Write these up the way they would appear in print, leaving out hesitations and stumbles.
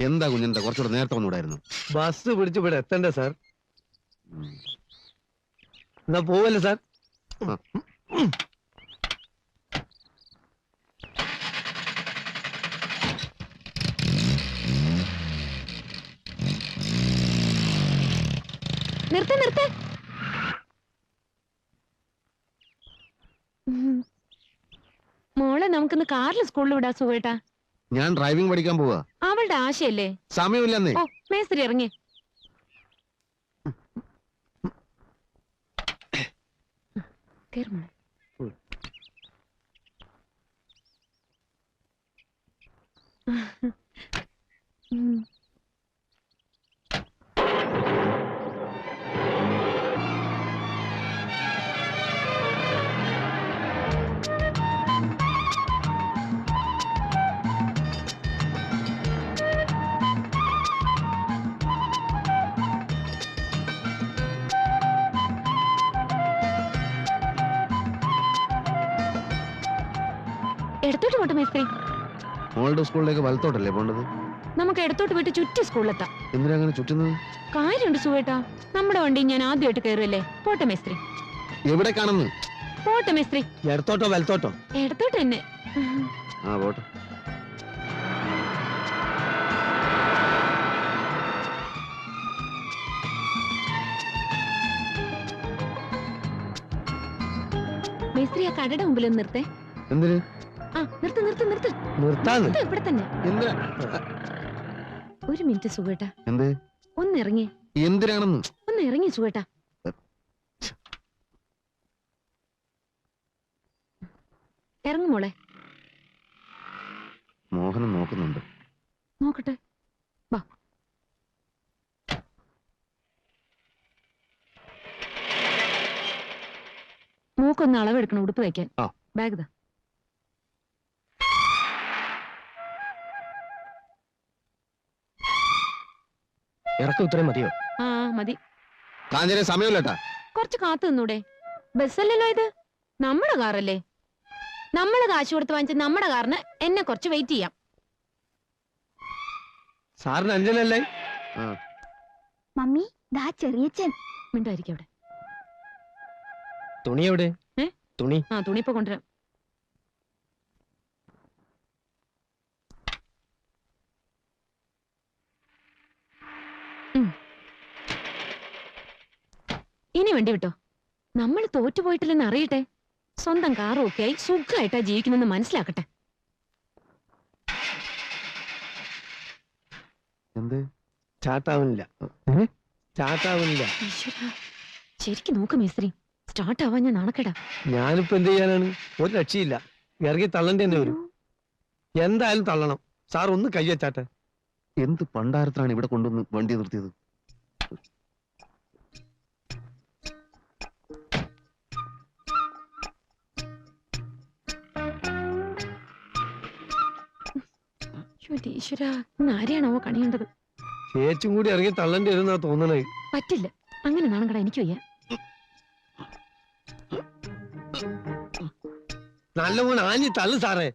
എന്താ കുഞ്ഞെന്താ കുറച്ചുകൂടെ നേരത്തെ വന്നുകൂടായിരുന്നു? ബസ് പിടിച്ച് ഇവിടെ എത്തണ്ടേ സാർ? എന്നാ പോവല്ലേ സാർ? നിർത്ത നിർത്ത. മോളെ നമുക്കിന്ന് കാറിൽ സ്കൂളിൽ വിടാ സുഖേട്ടാ. ഞാൻ ഡ്രൈവിംഗ് പഠിക്കാൻ പോവാ. അവളുടെ ആശയല്ലേ? സമയമില്ലെന്നേ. ഓ മേസ്ത്രി ഇറങ്ങി. എടുത്തോട്ട് പോട്ടെ മേസ്ത്രി. മോളുടെ സ്കൂളിലേക്ക് വലത്തോട്ടല്ലേ പോണ്ടത്? നമുക്ക് എടുത്തോട്ട് പോയിട്ട് ചുറ്റി സ്കൂളിലെത്താം. എന്തിനാ അങ്ങനെ ചുറ്റുന്നത്? കാര്യമുണ്ട് സുഖേട്ടാ, നമ്മുടെ വണ്ടി ഞാൻ ആദ്യമായിട്ട് കയറുമല്ലേ. പോട്ടെ മേസ്ത്രി. എവിടെ കാണുന്നു? പോട്ടെ മേസ്ത്രി. എടുത്തോട്ടോ വലത്തോട്ടോ? എടുത്തോട്ട് തന്നെ. ആ പോട്ടെ. മേസ്ത്രി ആ കടയുടെ മുമ്പിൽ ഒന്ന് നിർത്തേ. എന്തിന്? ആ നിർത്ത് നിർത്ത് നിർത്ത്. നിർത്താന്ന്? ഇവിടെ തന്നെ. ഒരു മിനിറ്റ് സുഖേട്ടാ. എന്ത്? ഒന്ന് ഇറങ്ങി. എന്തിനാണെന്ന്? ഒന്ന് ഇറങ്ങി സുഖേട്ടാ. ഇറങ്ങു മോളെ. മോഹനം നോക്കുന്നുണ്ട്. നോക്കട്ടെ. വാ. മൂക്കൊന്ന് അളവെടുക്കണം ഉടുപ്പ് വയ്ക്കാൻ. ബാഗ് താ. ഇറക്കം ഇത്രയും മതിയോ? ആ മതി. കാഞ്ചന സമയമില്ലട്ടാ. കുറച്ച് കാത്തു നിന്നൂടെ? ബസ്സല്ലല്ലോ ഇത്, നമ്മുടെ കാറല്ലേ. നമ്മള് കാശ് കൊടുത്ത് വാങ്ങിച്ച നമ്മുടെ കാറിന് എന്നെ കുറച്ച് വെയിറ്റ് ചെയ്യാം. സാറിന് അഞ്ചനല്ലേ? മമ്മി ദാ ചെറിയച്ചൻ. മിണ്ടായിരിക്കും അവിടെ. തുണി എവിടെ? തുണി? ആ തുണി ഇപ്പൊ കൊണ്ടുവരാം. ഇനി വണ്ടി വിട്ടോ. നമ്മൾ തോറ്റുപോയിട്ടില്ലെന്ന് അറിയട്ടെ. സ്വന്തം കാറും ഒക്കെ ആയി സുഖമായിട്ടാ ജീവിക്കുന്നെന്ന് മനസ്സിലാക്കട്ടെ. സ്റ്റാർട്ടാവുന്നില്ല. സ്റ്റാർട്ടാവുന്നില്ല. ശരിക്കും നോക്ക് മേസ്ത്രി, സ്റ്റാർട്ട് ആവാൻ ഞാൻ നാണക്കേടാ. ഞാനിപ്പോ എന്ത് ചെയ്യാനാണ്? ഒരു രക്ഷയില്ല. ഇറങ്ങി തള്ളണ്ടേ തന്നെ വരും. എന്തായാലും തള്ളണം. സാർ ഒന്ന് കയ്യച്ചാട്ടെ. എന്ത് പണ്ടാരത്തിലാണ് ഇവിടെ കൊണ്ടുവന്ന് വണ്ടി നിർത്തിയത്? ഈശ്വരാ, ഇന്ന് ആരെയാണോ കണിയേണ്ടത്? ചേച്ചും കൂടി ഇറങ്ങി തള്ളണ്ടി വരുന്നാ തോന്നണേ. പറ്റില്ല, അങ്ങനെ നാണക്കട എനിക്ക് വയ്യ. നല്ല മോൻ ആഞ്ഞി തള്ളു സാറേ.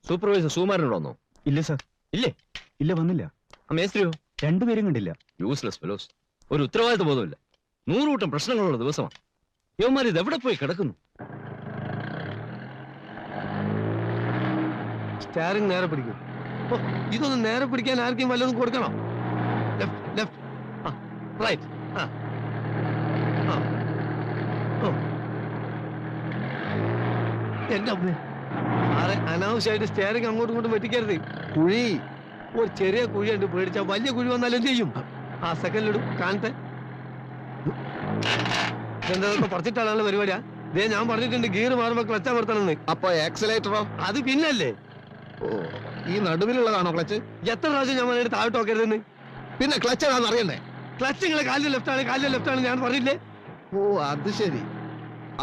സൂപ്പർവൈസർ സുകുമാരനോട് വന്നോ? ഇല്ല സാർ. ഇല്ലേ? ഇല്ല, വന്നില്ല. മേസ്ത്രിയോ? രണ്ടുപേരും കണ്ടില്ല. Useless fellows. ഒരു ഉത്തരവാദിത്വ ബോധമില്ല. 100 കൂട്ടം പ്രശ്നങ്ങളുള്ള ദിവസമാണ്. യവന്മാർ ഇത് എവിടെ പോയി കിടക്കുന്നു? സ്റ്റാറിംഗ് നേരെ പിടിക്കും. ഇതൊന്നും നേരെ പിടിക്കാൻ ആർക്കും വല്ലതും കൊടുക്കണം. റൈറ്റ്. എന്റെ അമ്മേ, ആരെ അനാവശ്യമായിട്ട് സ്റ്റിയറിംഗ് അങ്ങോട്ടും ഇങ്ങോട്ടും വെട്ടിക്കരുത്. കുഴി, ഒരു ചെറിയ കുഴി ഉണ്ട്, പേടിച്ചാ വലിയ കുഴി വന്നാൽ എന്ത് ചെയ്യും? ആ സെക്കൻഡിലിടും. കാണട്ടെ. എന്താ പറിച്ചിട്ടാണല്ലോ പരിപാടിയാ? ഇതേ ഞാൻ പറഞ്ഞിട്ടുണ്ട് ഗിയർ മാറുമ്പോ ക്ലച്ച് അമർത്തണമെന്ന്. അപ്പൊ ആക്സിലേറ്ററോ? അത് പിന്നല്ലേ. ഓ, ഈ നടുവിലുള്ളതാണോ ക്ലച്ച്? എത്ര പ്രാവശ്യം ഞാൻ പറഞ്ഞിട്ട് താഴോട്ട് നോക്കരുതെന്ന്? പിന്നെ ക്ലച്ച് ഏതാണെന്ന് അറിയണ്ടേ? ക്ലച്ച് നിങ്ങളെ കാലിന്റെ ലെഫ്റ്റ് ആണ് ഞാൻ പറഞ്ഞില്ലേ? ഓ അത് ശരി.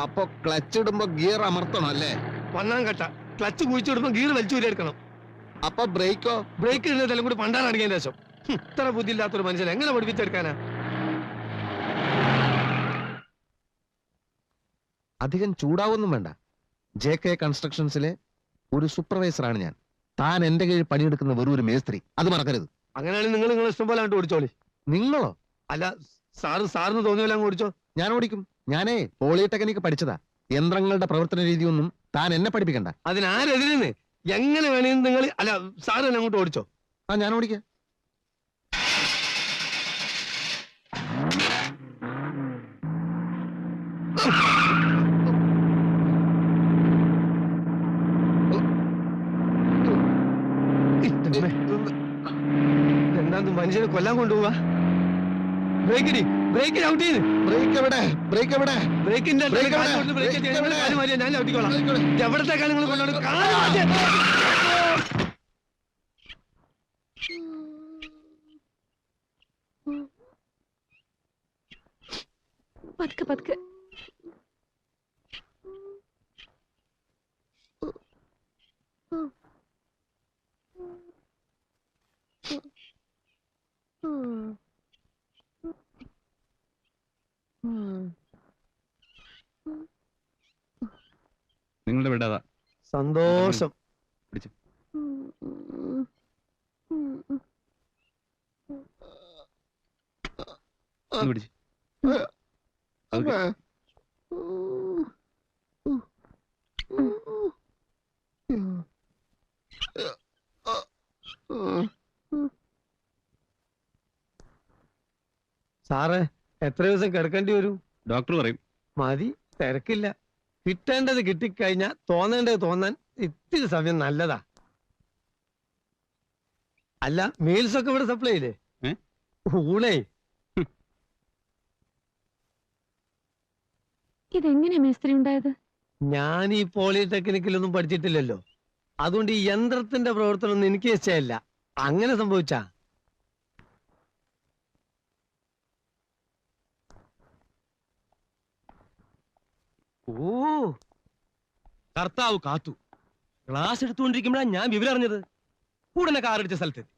അപ്പൊ ക്ലച്ച് ഇടുമ്പോ ഗിയർ അമർത്തണം അല്ലേ? ഒന്നാം ഘട്ട ക്ലച്ച് കുഴിച്ചിടുമ്പോ ഗീർ വലിച്ചു എടുക്കണം. അപ്പൊ ബ്രേക്കോ? ബ്രേക്ക് ഇടുന്നതെല്ലാം കൂടി പണ്ടാണ് അടങ്ങിയതിന് ശേഷം. ഇത്ര ബുദ്ധിയില്ലാത്തൊരു മനുഷ്യൻ എങ്ങനെ പഠിപ്പിച്ചെടുക്കാനാ? അധികം ചൂടാവൊന്നും വേണ്ട. JK കൺസ്ട്രക്ഷൻസിലെ ഒരു സൂപ്പർവൈസറാണ് ഞാൻ. താൻ എന്റെ കീഴിൽ പണിയെടുക്കുന്ന വെറും ഒരു മേസ്ത്രി, അത് മറക്കരുത്. അങ്ങനെയാണെങ്കിൽ നിങ്ങൾ ഇഷ്ടം പോലെ അങ്ങോട്ട് ഓടിച്ചോളി. നിങ്ങളോ? അല്ല സാറിന് തോന്നിയല്ല അങ്ങ് ഓടിച്ചോ. ഞാൻ ഓടിക്കും. ഞാനേ പോളിടെക്നിക്ക് പഠിച്ചതാ. യന്ത്രങ്ങളുടെ പ്രവർത്തന രീതിയൊന്നും താൻ എന്നെ പഠിപ്പിക്കണ്ട. അതിനാരെതിരെന്ന് എങ്ങനെ വേണേലും നിങ്ങൾ അല്ല സാറ് തന്നെ അങ്ങോട്ട് ഓടിച്ചോ. ആ ഞാൻ ഓടിക്കാം. എന്താന്ന് മനുഷ്യനെ കൊല്ലാൻ കൊണ്ടുപോവാ? ബ്രേക്ക് ഔട്ട് ചെയ്ത് ബ്രേക്ക് എവിടെ? ബ്രേക്ക് എവിടെ? ബ്രേക്കിന്റെ ബ്രേക്ക് എവിടെ? ഞാൻ ഔട്ടിക്കോളാം. എവിടത്തേക്കാണ് നിങ്ങൾ കൊണ്ടോണ്ട് പതുക്കെ പതുക്കെ. നിങ്ങളുടെ വിടാതാ. സന്തോഷം. പിടിച്ച്. ഒന്ന് പിടിച്ച്. അതൊക്കെ. സാറേ എത്ര ദിവസം കിടക്കേണ്ടി വരും? ഡോക്ടർ പറയും. മതി, തിരക്കില്ല. കിട്ടേണ്ടത് കിട്ടിക്കഴിഞ്ഞാ തോന്നേണ്ടത് തോന്നാൻ ഇത്തിരി സമയം നല്ലതാ. അല്ല മീൽസ് ഒക്കെ ഇവിടെ സപ്ലൈ ഇല്ലേ? ഊണേ. ഇതെങ്ങനെ മേസ്ത്രി ഉണ്ടായത്? ഞാൻ ഈ പോളിടെക്നിക്കിലൊന്നും പഠിച്ചിട്ടില്ലല്ലോ. അതുകൊണ്ട് ഈ യന്ത്രത്തിന്റെ പ്രവർത്തനം ഒന്നും എനിക്ക് ഇഷ്ടമല്ല. അങ്ങനെ സംഭവിച്ചാ? ഓ കർത്താവ് കാത്തു. ക്ലാസ് എടുത്തുകൊണ്ടിരിക്കുമ്പോഴാണ് ഞാൻ വിവരം അറിഞ്ഞത്. ഉടനെ കാർ അടിച്ച സ്ഥലത്തെത്തി.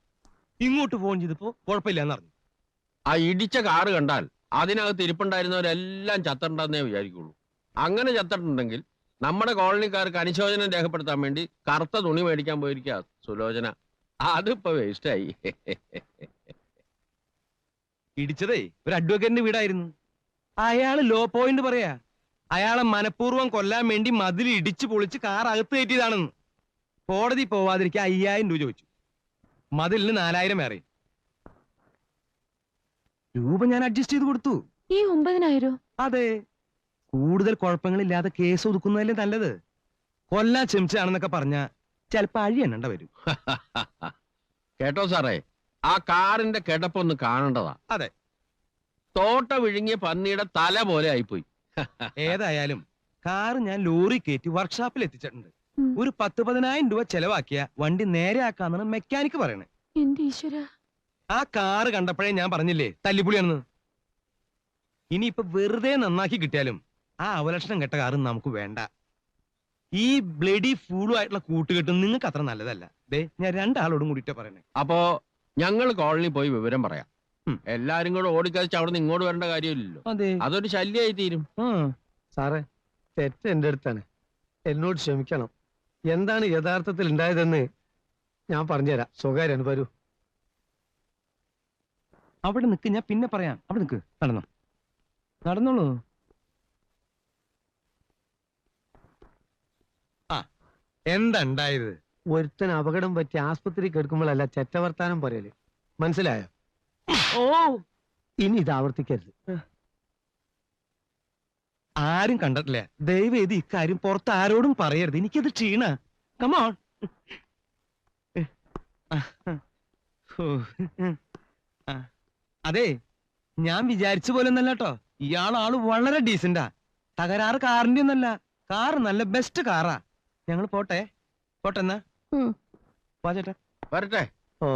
ഇങ്ങോട്ട് ഫോൺ ചെയ്തപ്പോ കുഴപ്പമില്ല എന്നറിഞ്ഞു. ആ ഇടിച്ച കാറ് കണ്ടാൽ അതിനകത്ത് ഇരിപ്പുണ്ടായിരുന്നവരെല്ലാം ചത്തണ്ടെന്നേ വിചാരിക്കുള്ളൂ. അങ്ങനെ ചത്തിട്ടുണ്ടെങ്കിൽ നമ്മുടെ കോളനിക്കാർക്ക് അനുശോചനം രേഖപ്പെടുത്താൻ വേണ്ടി കറുത്ത തുണി മേടിക്കാൻ പോയിരിക്കുക സുലോചന. അതിപ്പോ വേസ്റ്റായി. ഇടിച്ചതേ ഒരു അഡ്വക്കേറ്റിന്റെ വീടായിരുന്നു. അയാള് ലോ പോയിന്റ് പറയാ. അയാളെ മനഃപൂർവ്വം കൊല്ലാൻ വേണ്ടി മതിൽ ഇടിച്ചു പൊളിച്ച് കാർ അകത്ത് കയറ്റിയതാണെന്ന്. കോടതി പോവാതിരിക്കാൻ 5000 രൂപ ചോദിച്ചു. മതിലിന് 4000 വേറെ രൂപ ഞാൻ അഡ്ജസ്റ്റ് ചെയ്ത് കൊടുത്തു. ഈ 9000? അതെ, കൂടുതൽ കുഴപ്പങ്ങളില്ലാതെ കേസ് ഒതുക്കുന്നതല്ലേ നല്ലത്. കൊല്ലാൻ ശ്രമിച്ചതാണെന്നൊക്കെ പറഞ്ഞാ ചിലപ്പോ അഴി എണ്ണണ്ട വരും. കേട്ടോ സാറേ, ആ കാറിന്റെ കിടപ്പൊന്ന് കാണേണ്ടതാ. അതെ, തോട്ട വിഴുങ്ങിയ പന്നിയുടെ തല പോലെ ആയിപ്പോയി. ഏതായാലും കാറ് ഞാൻ ലോറി കയറ്റി വർക്ക്ഷോപ്പിൽ എത്തിച്ചിട്ടുണ്ട്. ഒരു 10-10000 രൂപ ചെലവാക്കിയ വണ്ടി നേരെ ആക്കാന്നാണ് മെക്കാനിക്ക് പറയണേ. എന്റെ ഈശ്വര. ആ കാറ് കണ്ടപ്പോഴേ ഞാൻ പറഞ്ഞില്ലേ തല്ലിപ്പുളിയാണെന്ന്. ഇനിയിപ്പൊ വെറുതെ നന്നാക്കി കിട്ടിയാലും ആ അവലക്ഷണം കെട്ട കാറ് നമുക്ക് വേണ്ട. ഈ ബ്ലഡി ഫൂളും ആയിട്ടുള്ള കൂട്ടുകെട്ടും നിങ്ങൾക്ക് അത്ര നല്ലതല്ല. ദേ ഞാൻ 2 ആളോടും കൂടിയിട്ടാ പറയണേ. അപ്പോ ഞങ്ങൾ കോളനി പോയി വിവരം പറയാം. എല്ലാരും കൂടെ ഓടിക്കഴിച്ച് അവിടെ നിന്ന് ഇങ്ങോട്ട് വരേണ്ട കാര്യമില്ലല്ലോ. അതെ, അതൊരു ശല്യമായി തീരും. സാറേ തെറ്റ് എന്റെ അടുത്താണ്. എന്നോട് ക്ഷമിക്കണം. എന്താണ് യഥാർത്ഥത്തിൽ ഉണ്ടായതെന്ന് ഞാൻ പറഞ്ഞുതരാം. സ്വകാര്യാണ്, വരൂ. അവിടെ നിക്ക്, ഞാൻ പിന്നെ പറയാം. അവിടെ നിക്ക്. നടന്നോളൂ. ആ, എന്താ ഉണ്ടായത്? ഒരുത്തൻ അപകടം പറ്റി ആസ്പത്രി കിടക്കുമ്പോഴല്ല ചെറ്റവർത്താനം പറയല്. മനസ്സിലായോ? ഓ, ഇനി ഇത് ആവർത്തിക്കരുത്. ആരും കണ്ടിട്ടില്ല. ദയവ് ചെയ്ത് ഇക്കാര്യം പുറത്ത് ആരോടും പറയരുത്. എനിക്കത് ക്ഷീണ. കമോൺ. അതെ, ഞാൻ വിചാരിച്ച പോലെ ഒന്നല്ല കേട്ടോ. ഇയാളാള് വളരെ ഡീസന്റാ. തകരാറ് കാറിന്റെ ഒന്നല്ല. കാറ് നല്ല ബെസ്റ്റ് കാറാ. ഞങ്ങൾ പോട്ടെ. പോട്ടെന്നാ. വാ ചേട്ടാ. വരട്ടെ. ഓ